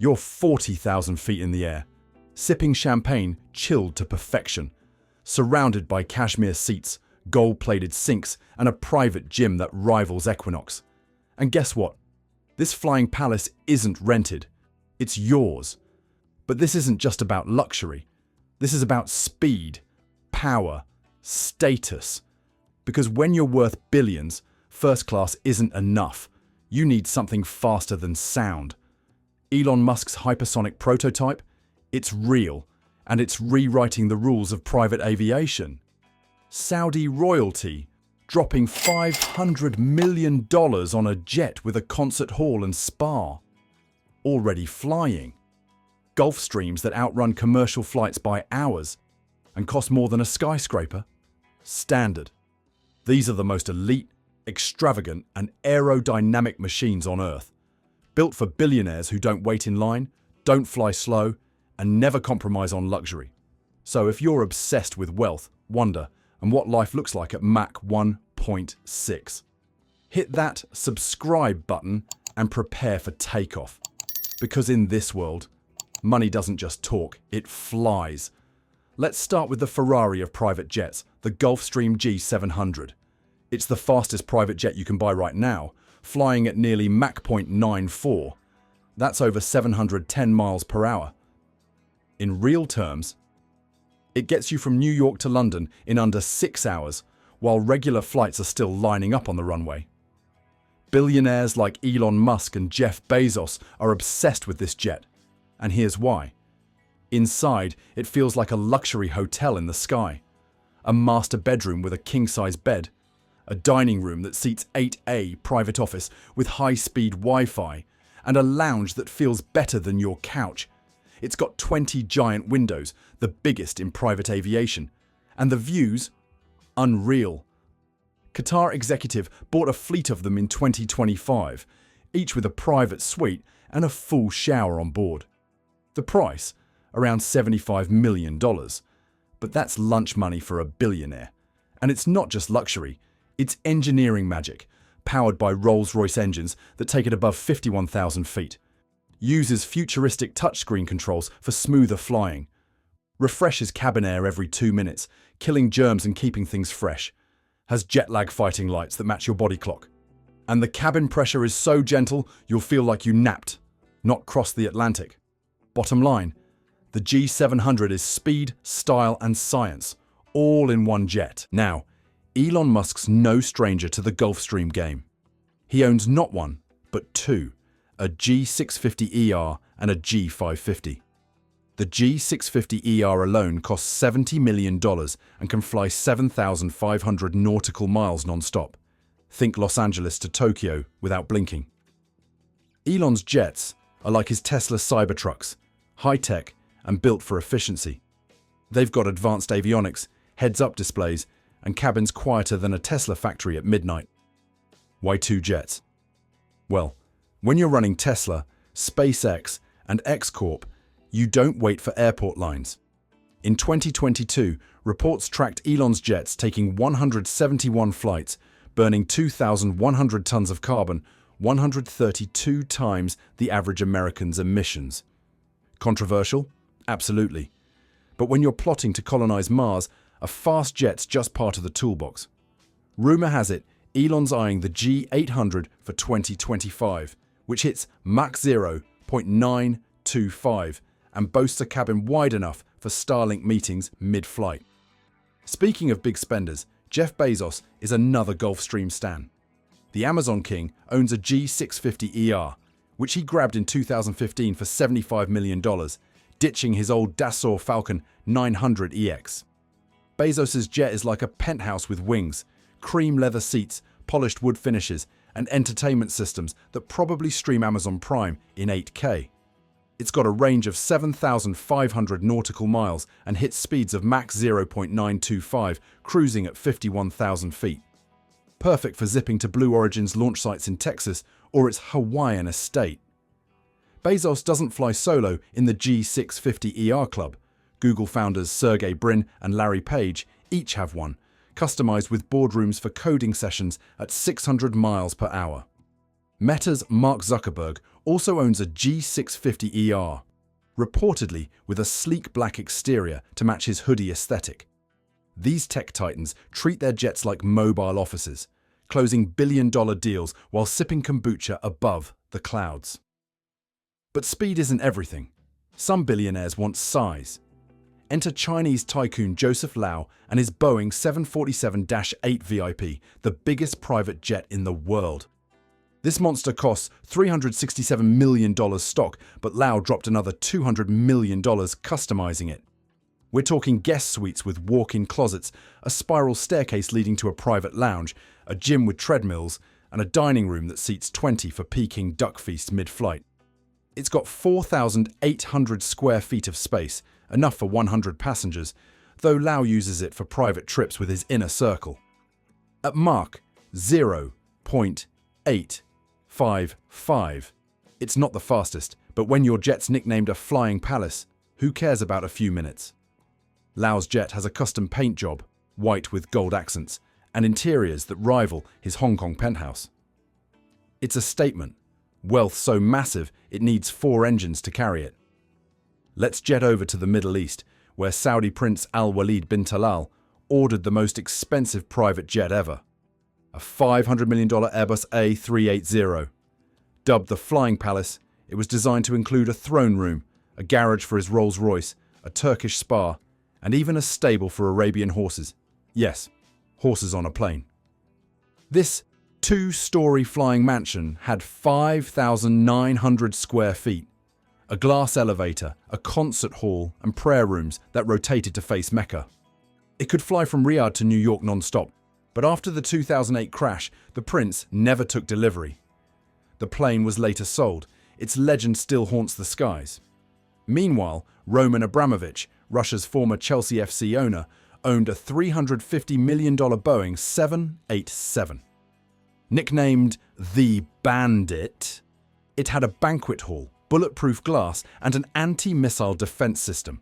You're 40,000 feet in the air, sipping champagne chilled to perfection, surrounded by cashmere seats, gold-plated sinks, and a private gym that rivals Equinox. And guess what? This flying palace isn't rented. It's yours. But this isn't just about luxury. This is about speed, power, status. Because when you're worth billions, first class isn't enough. You need something faster than sound. Elon Musk's hypersonic prototype? It's real, and it's rewriting the rules of private aviation. Saudi royalty, dropping $500 million on a jet with a concert hall and spa. Already flying. Gulfstreams that outrun commercial flights by hours and cost more than a skyscraper. Standard. These are the most elite, extravagant, and aerodynamic machines on Earth. Built for billionaires who don't wait in line, don't fly slow, and never compromise on luxury. So if you're obsessed with wealth, wonder, and what life looks like at Mach 1.6, hit that subscribe button and prepare for takeoff. Because in this world, money doesn't just talk, it flies. Let's start with the Ferrari of private jets, the Gulfstream G500. It's the fastest private jet you can buy right now, flying at nearly Mach 0.94. That's over 710 miles per hour. In real terms, it gets you from New York to London in under 6 hours, while regular flights are still lining up on the runway. Billionaires like Elon Musk and Jeff Bezos are obsessed with this jet, and here's why. Inside, it feels like a luxury hotel in the sky. A master bedroom with a king-size bed, a dining room that seats 8A private office with high-speed Wi-Fi, and a lounge that feels better than your couch. It's got 20 giant windows, the biggest in private aviation, and the views, unreal. Qatar executive bought a fleet of them in 2025, each with a private suite and a full shower on board. The price, around $75 million. But that's lunch money for a billionaire. And it's not just luxury, it's engineering magic, powered by Rolls-Royce engines that take it above 51,000 feet. Uses futuristic touchscreen controls for smoother flying. Refreshes cabin air every 2 minutes, killing germs and keeping things fresh. Has jet lag fighting lights that match your body clock. And the cabin pressure is so gentle, you'll feel like you napped, not crossed the Atlantic. Bottom line, the G500 is speed, style, and science, all in one jet. Now, Elon Musk's no stranger to the Gulfstream game. He owns not one, but two, a G650ER and a G550. The G650ER alone costs $70 million and can fly 7,500 nautical miles non-stop. Think Los Angeles to Tokyo without blinking. Elon's jets are like his Tesla Cybertrucks, high-tech and built for efficiency. They've got advanced avionics, heads-up displays, and cabins quieter than a Tesla factory at midnight. Why two jets? Well, when you're running Tesla, SpaceX, and X Corp, you don't wait for airport lines. In 2022, reports tracked Elon's jets taking 171 flights, burning 2,100 tons of carbon, 132 times the average American's emissions. Controversial? Absolutely. But when you're plotting to colonize Mars, a fast jet's just part of the toolbox. Rumor has it, Elon's eyeing the G800 for 2025, which hits Mach 0.925 and boasts a cabin wide enough for Starlink meetings mid-flight. Speaking of big spenders, Jeff Bezos is another Gulfstream stan. The Amazon King owns a G650ER, which he grabbed in 2015 for $75 million, ditching his old Dassault Falcon 900EX. Bezos's jet is like a penthouse with wings, cream leather seats, polished wood finishes, and entertainment systems that probably stream Amazon Prime in 8K. It's got a range of 7,500 nautical miles and hits speeds of Mach 0.925, cruising at 51,000 feet. Perfect for zipping to Blue Origin's launch sites in Texas or its Hawaiian estate. Bezos doesn't fly solo in the G650ER Club. Google founders Sergey Brin and Larry Page each have one, customized with boardrooms for coding sessions at 600 miles per hour. Meta's Mark Zuckerberg also owns a G650ER, reportedly with a sleek black exterior to match his hoodie aesthetic. These tech titans treat their jets like mobile offices, closing billion-dollar deals while sipping kombucha above the clouds. But speed isn't everything. Some billionaires want size. Enter Chinese tycoon Joseph Lau and his Boeing 747-8 VIP, the biggest private jet in the world. This monster costs $367 million stock, but Lau dropped another $200 million customizing it. We're talking guest suites with walk-in closets, a spiral staircase leading to a private lounge, a gym with treadmills, and a dining room that seats 20 for Peking duck feast mid-flight. It's got 4,800 square feet of space, enough for 100 passengers, though Lau uses it for private trips with his inner circle. At Mach 0.855, it's not the fastest, but when your jet's nicknamed a flying palace, who cares about a few minutes? Lau's jet has a custom paint job, white with gold accents, and interiors that rival his Hong Kong penthouse. It's a statement. Wealth so massive it needs 4 engines to carry it. Let's jet over to the Middle East, where Saudi Prince Al-Walid bin Talal ordered the most expensive private jet ever, a $500 million Airbus A380. Dubbed the Flying Palace, it was designed to include a throne room, a garage for his Rolls-Royce, a Turkish spa, and even a stable for Arabian horses. Yes, horses on a plane. This 2-story flying mansion had 5,900 square feet, a glass elevator, a concert hall, and prayer rooms that rotated to face Mecca. It could fly from Riyadh to New York non-stop, but after the 2008 crash, the prince never took delivery. The plane was later sold. Its legend still haunts the skies. Meanwhile, Roman Abramovich, Russia's former Chelsea FC owner, owned a $350 million Boeing 787. Nicknamed the Bandit, it had a banquet hall, bulletproof glass, and an anti-missile defense system.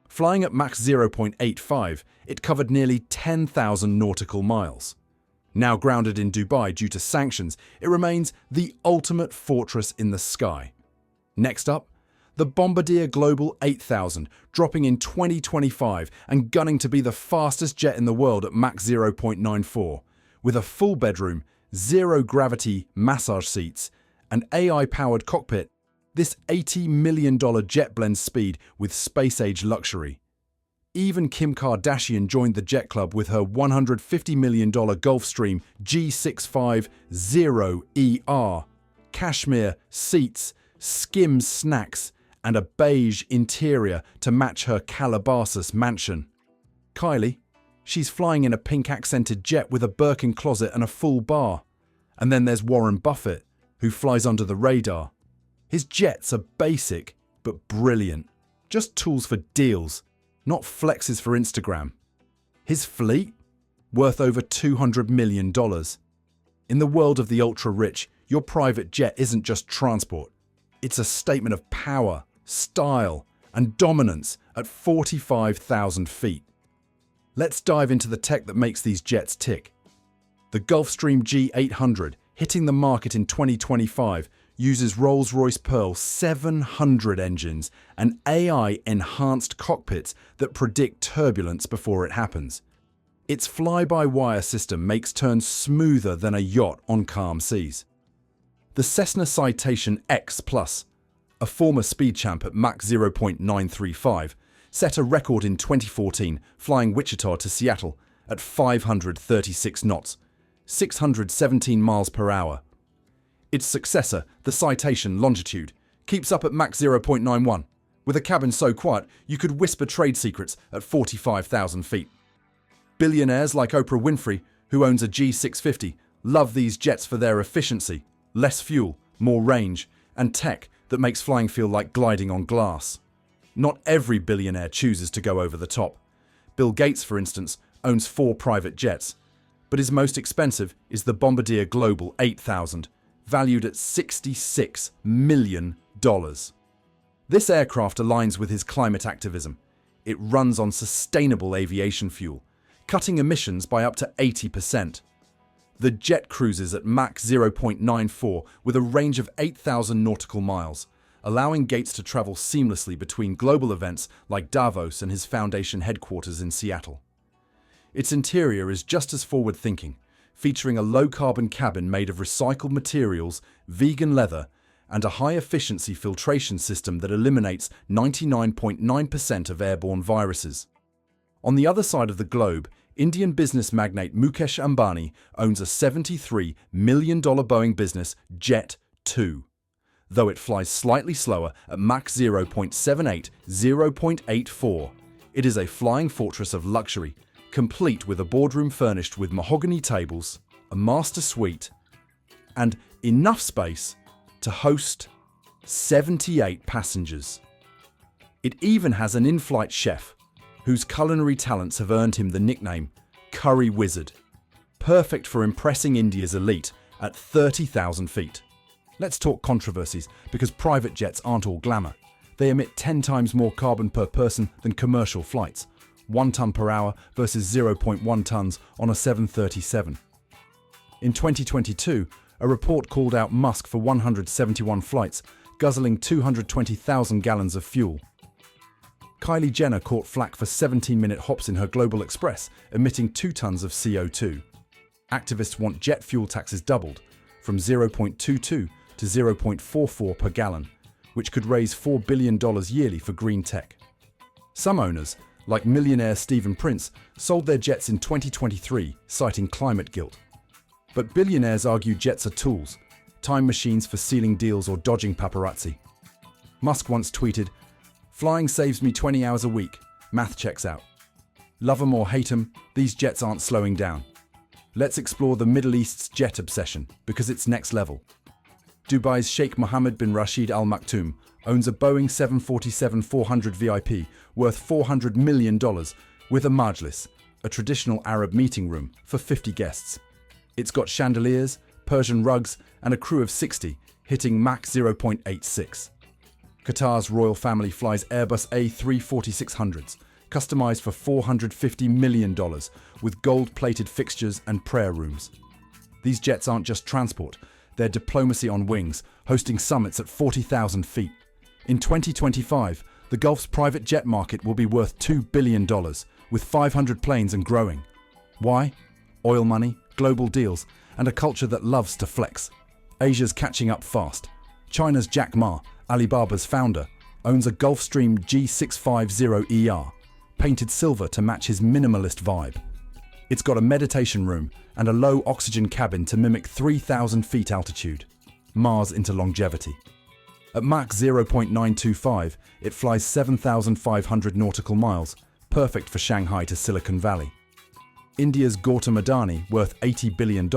Flying at Mach 0.85, it covered nearly 10,000 nautical miles. Now grounded in Dubai due to sanctions, it remains the ultimate fortress in the sky. Next up, the Bombardier Global 8000, dropping in 2025 and gunning to be the fastest jet in the world at Mach 0.94, with a full bedroom, zero-gravity massage seats, and AI-powered cockpit. This $80 million jet blends speed with space-age luxury. Even Kim Kardashian joined the jet club with her $150 million Gulfstream G500ER, cashmere seats, skim snacks, and a beige interior to match her Calabasas mansion. Kylie, she's flying in a pink-accented jet with a Birkin closet and a full bar. And then there's Warren Buffett, who flies under the radar. His jets are basic, but brilliant. Just tools for deals, not flexes for Instagram. His fleet? Worth over $200 million. In the world of the ultra-rich, your private jet isn't just transport. It's a statement of power, style, and dominance at 45,000 feet. Let's dive into the tech that makes these jets tick. The Gulfstream G500, hitting the market in 2025, uses Rolls-Royce Pearl 700 engines and AI-enhanced cockpits that predict turbulence before it happens. Its fly-by-wire system makes turns smoother than a yacht on calm seas. The Cessna Citation X Plus, a former speed champ at Mach 0.935, set a record in 2014 flying Wichita to Seattle at 536 knots, 617 miles per hour. Its successor, the Citation Longitude, keeps up at Mach 0.91, with a cabin so quiet you could whisper trade secrets at 45,000 feet. Billionaires like Oprah Winfrey, who owns a G650, love these jets for their efficiency, less fuel, more range, and tech that makes flying feel like gliding on glass. Not every billionaire chooses to go over the top. Bill Gates, for instance, owns 4 private jets, but his most expensive is the Bombardier Global 8000, valued at $66 million. This aircraft aligns with his climate activism. It runs on sustainable aviation fuel, cutting emissions by up to 80%. The jet cruises at Mach 0.94 with a range of 8,000 nautical miles, allowing Gates to travel seamlessly between global events like Davos and his foundation headquarters in Seattle. Its interior is just as forward-thinking, featuring a low-carbon cabin made of recycled materials, vegan leather, and a high-efficiency filtration system that eliminates 99.9% of airborne viruses. On the other side of the globe, Indian business magnate Mukesh Ambani owns a $73 million Boeing business Jet 2. Though it flies slightly slower at Mach 0.78, 0.84, it is a flying fortress of luxury, complete with a boardroom furnished with mahogany tables, a master suite, and enough space to host 78 passengers. It even has an in-flight chef, whose culinary talents have earned him the nickname Curry Wizard, perfect for impressing India's elite at 30,000 feet. Let's talk controversies, because private jets aren't all glamour. They emit 10 times more carbon per person than commercial flights, 1 ton per hour versus 0.1 tons on a 737. In 2022, a report called out Musk for 171 flights, guzzling 220,000 gallons of fuel. Kylie Jenner caught flack for 17-minute hops in her Global Express, emitting 2 tons of CO2. Activists want jet fuel taxes doubled, from 0.22 to 0.44 per gallon, which could raise $4 billion yearly for green tech. Some owners, like millionaire Stephen Prince, sold their jets in 2023, citing climate guilt. But billionaires argue jets are tools, time machines for sealing deals or dodging paparazzi. Musk once tweeted, "Flying saves me 20 hours a week. Math checks out. Love 'em or hate 'em, these jets aren't slowing down." Let's explore the Middle East's jet obsession, because it's next level. Dubai's Sheikh Mohammed bin Rashid Al Maktoum owns a Boeing 747-400 VIP worth $400 million with a majlis, a traditional Arab meeting room, for 50 guests. It's got chandeliers, Persian rugs, and a crew of 60, hitting Mach 0.86. Qatar's royal family flies Airbus A340-600s, customized for $450 million, with gold-plated fixtures and prayer rooms. These jets aren't just transport, they're diplomacy on wings, hosting summits at 40,000 feet. In 2025, the Gulf's private jet market will be worth $2 billion, with 500 planes and growing. Why? Oil money, global deals, and a culture that loves to flex. Asia's catching up fast. China's Jack Ma, Alibaba's founder, owns a Gulfstream G650 painted silver to match his minimalist vibe. It's got a meditation room and a low oxygen cabin to mimic 3,000 feet altitude. Mars into longevity. At Mach 0.925, it flies 7,500 nautical miles, perfect for Shanghai to Silicon Valley. India's Gautam Adani, worth $80 billion,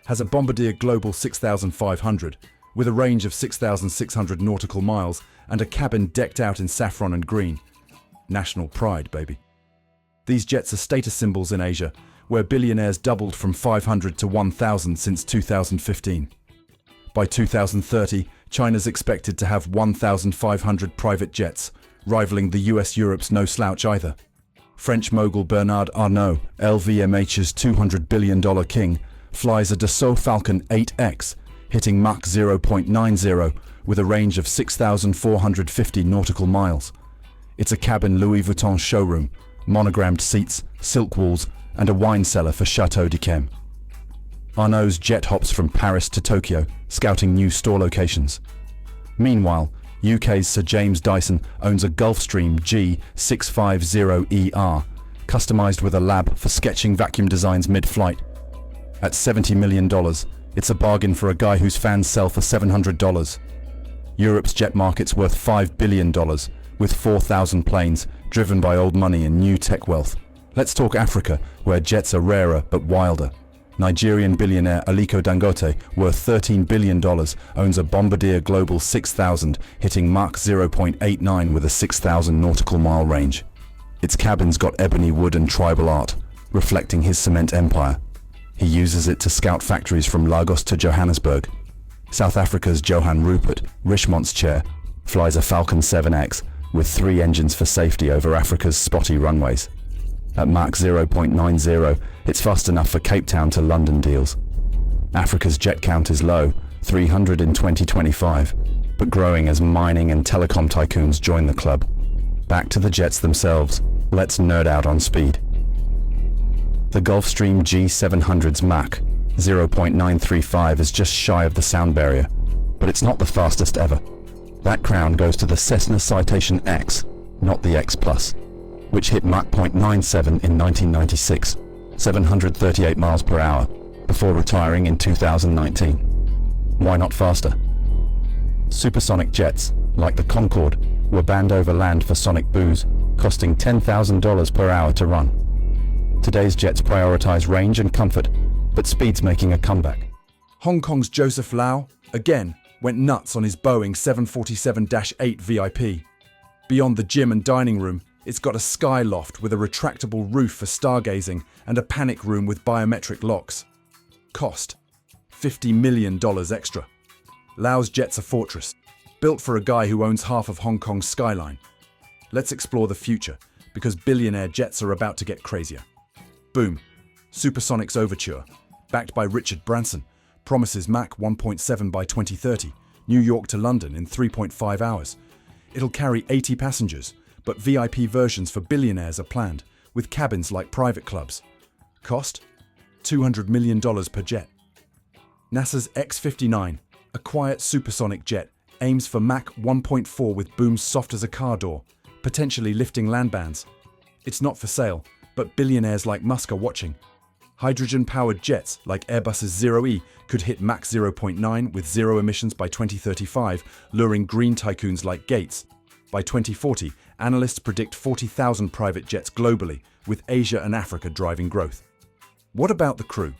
has a Bombardier Global 6500, with a range of 6,600 nautical miles and a cabin decked out in saffron and green. National pride, baby. These jets are status symbols in Asia, where billionaires doubled from 500 to 1,000 since 2015. By 2030, China's expected to have 1,500 private jets, rivaling the US-Europe's no slouch either. French mogul Bernard Arnault, LVMH's $200 billion king, flies a Dassault Falcon 8X, hitting Mach 0.90 with a range of 6,450 nautical miles. It's a cabin Louis Vuitton showroom, monogrammed seats, silk walls, and a wine cellar for Chateau d'Yquem. Arnault's jet hops from Paris to Tokyo, scouting new store locations. Meanwhile, UK's Sir James Dyson owns a Gulfstream G650 customized with a lab for sketching vacuum designs mid-flight. At $70 million, it's a bargain for a guy whose fans sell for $700. Europe's jet market's worth $5 billion, with 4,000 planes, driven by old money and new tech wealth. Let's talk Africa, where jets are rarer but wilder. Nigerian billionaire Aliko Dangote, worth $13 billion, owns a Bombardier Global 6000, hitting Mach 0.89 with a 6,000 nautical mile range. Its cabin's got ebony wood and tribal art, reflecting his cement empire. He uses it to scout factories from Lagos to Johannesburg. South Africa's Johan Rupert, Richmont's chair, flies a Falcon 7X with 3 engines for safety over Africa's spotty runways. At Mach 0.90, it's fast enough for Cape Town to London deals. Africa's jet count is low, 300 in 2025, but growing as mining and telecom tycoons join the club. Back to the jets themselves, let's nerd out on speed. The Gulfstream G500's Mach 0.935 is just shy of the sound barrier, but it's not the fastest ever. That crown goes to the Cessna Citation X, not the X+, which hit Mach 0.97 in 1996, 738 miles per hour, before retiring in 2019. Why not faster? Supersonic jets, like the Concorde, were banned over land for sonic booze, costing $10,000 per hour to run. Today's jets prioritize range and comfort, but speed's making a comeback. Hong Kong's Joseph Lau, again, went nuts on his Boeing 747-8 VIP. Beyond the gym and dining room, it's got a sky loft with a retractable roof for stargazing and a panic room with biometric locks. Cost: $50 million extra. Lau's jet's a fortress, built for a guy who owns half of Hong Kong's skyline. Let's explore the future, because billionaire jets are about to get crazier. Boom! Supersonics Overture, backed by Richard Branson, promises Mach 1.7 by 2030, New York to London in 3.5 hours. It'll carry 80 passengers, but VIP versions for billionaires are planned, with cabins like private clubs. Cost: $200 million per jet. NASA's X-59, a quiet supersonic jet, aims for Mach 1.4 with booms soft as a car door, potentially lifting land bans. It's not for sale, but billionaires like Musk are watching. Hydrogen-powered jets like Airbus's Zero E could hit Mach 0.9 with zero emissions by 2035, luring green tycoons like Gates. By 2040, analysts predict 40,000 private jets globally, with Asia and Africa driving growth. What about the crew?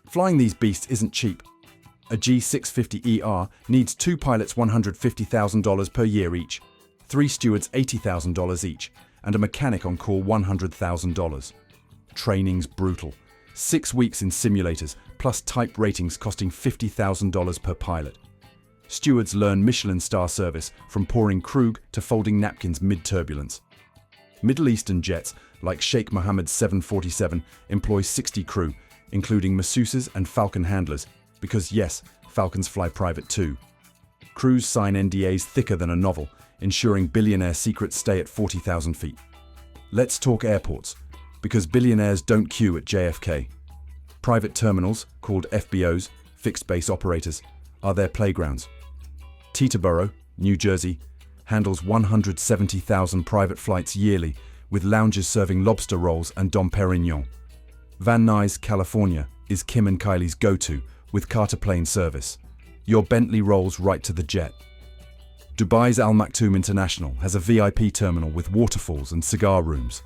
Flying these beasts isn't cheap. A G650ER needs 2 pilots $150,000 per year each, 3 stewards $80,000 each, and a mechanic on call $100,000. Training's brutal. 6 weeks in simulators, plus type ratings costing $50,000 per pilot. Stewards learn Michelin star service from pouring krug to folding napkins mid-turbulence. Middle Eastern jets, like Sheikh Mohammed's 747, employ 60 crew, including masseuses and falcon handlers, because yes, falcons fly private too. Crews sign NDAs thicker than a novel, ensuring billionaire secrets stay at 40,000 feet. Let's talk airports, because billionaires don't queue at JFK. Private terminals, called FBOs, fixed base operators, are their playgrounds. Teterboro, New Jersey, handles 170,000 private flights yearly, with lounges serving lobster rolls and Dom Perignon. Van Nuys, California, is Kim and Kylie's go-to, with charter plane service. Your Bentley rolls right to the jet. Dubai's Al Maktoum International has a VIP terminal with waterfalls and cigar rooms.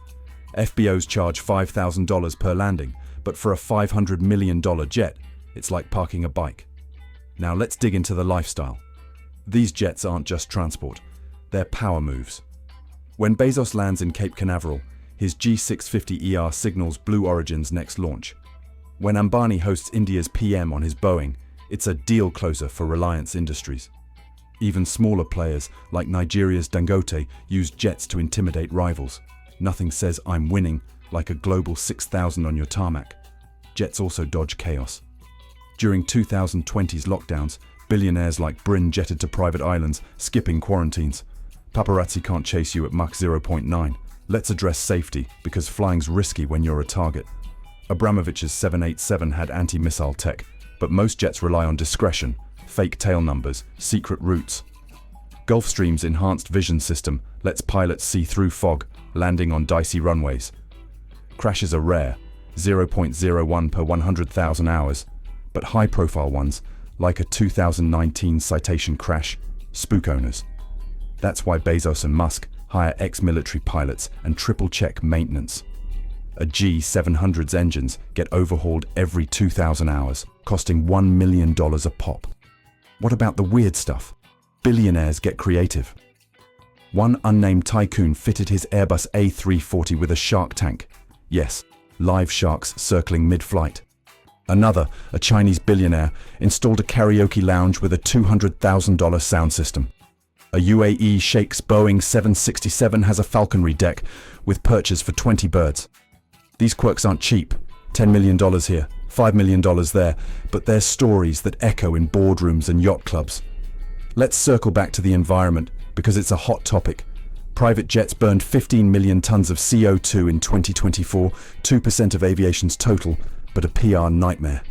FBOs charge $5,000 per landing, but for a $500 million jet, it's like parking a bike. Now let's dig into the lifestyle. These jets aren't just transport, they're power moves. When Bezos lands in Cape Canaveral, his G650ER signals Blue Origin's next launch. When Ambani hosts India's PM on his Boeing, it's a deal closer for Reliance Industries. Even smaller players, like Nigeria's Dangote, use jets to intimidate rivals. Nothing says I'm winning like a Global 6000 on your tarmac. Jets also dodge chaos. During 2020's lockdowns, billionaires like Brin jetted to private islands, skipping quarantines. Paparazzi can't chase you at Mach 0.9. Let's address safety, because flying's risky when you're a target. Abramovich's 787 had anti-missile tech, but most jets rely on discretion, fake tail numbers, secret routes. Gulfstream's enhanced vision system lets pilots see through fog, landing on dicey runways. Crashes are rare, 0.01 per 100,000 hours, but high-profile ones, like a 2019 Citation crash, spook owners. That's why Bezos and Musk hire ex-military pilots and triple-check maintenance. A G700's engines get overhauled every 2,000 hours, costing $1 million a pop. What about the weird stuff? Billionaires get creative. One unnamed tycoon fitted his Airbus A340 with a shark tank. Yes, live sharks circling mid-flight. Another, a Chinese billionaire, installed a karaoke lounge with a $200,000 sound system. A UAE Sheikh's Boeing 767 has a falconry deck with perches for 20 birds. These quirks aren't cheap. $10 million here, $5 million there, but they're stories that echo in boardrooms and yacht clubs. Let's circle back to the environment, because it's a hot topic. Private jets burned 15 million tons of CO2 in 2024, 2% of aviation's total, but a PR nightmare.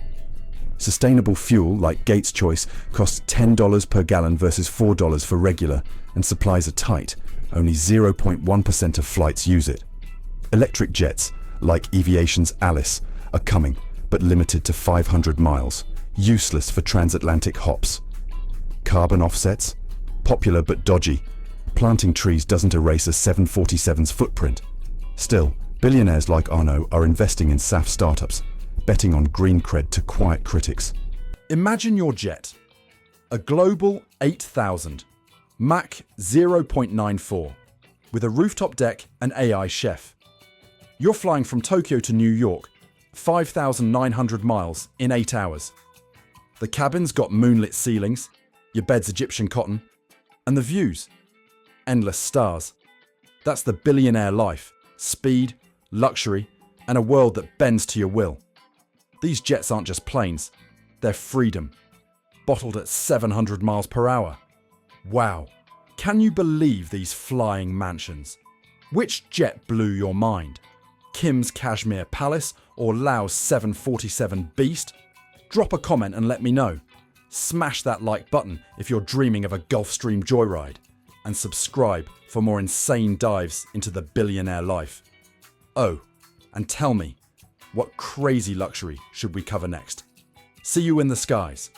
Sustainable fuel, like Gates' Choice, costs $10 per gallon versus $4 for regular, and supplies are tight. Only 0.1% of flights use it. Electric jets, like Eviation's Alice, are coming, but limited to 500 miles, useless for transatlantic hops. Carbon offsets? Popular but dodgy. Planting trees doesn't erase a 747's footprint. Still, billionaires like Arnaud are investing in SAF startups, betting on green cred to quiet critics. Imagine your jet. A Global 8000, Mach 0.94, with a rooftop deck and AI chef. You're flying from Tokyo to New York, 5,900 miles in 8 hours. The cabin's got moonlit ceilings, your bed's Egyptian cotton, and the views. Endless stars. That's the billionaire life. Speed, luxury, and a world that bends to your will. These jets aren't just planes, they're freedom. Bottled at 700 miles per hour. Wow, can you believe these flying mansions? Which jet blew your mind? Kim's Cashmere Palace or Lao's 747 Beast? Drop a comment and let me know. Smash that like button if you're dreaming of a Gulfstream joyride. And subscribe for more insane dives into the billionaire life. Oh, and tell me, what crazy luxury should we cover next? See you in the skies.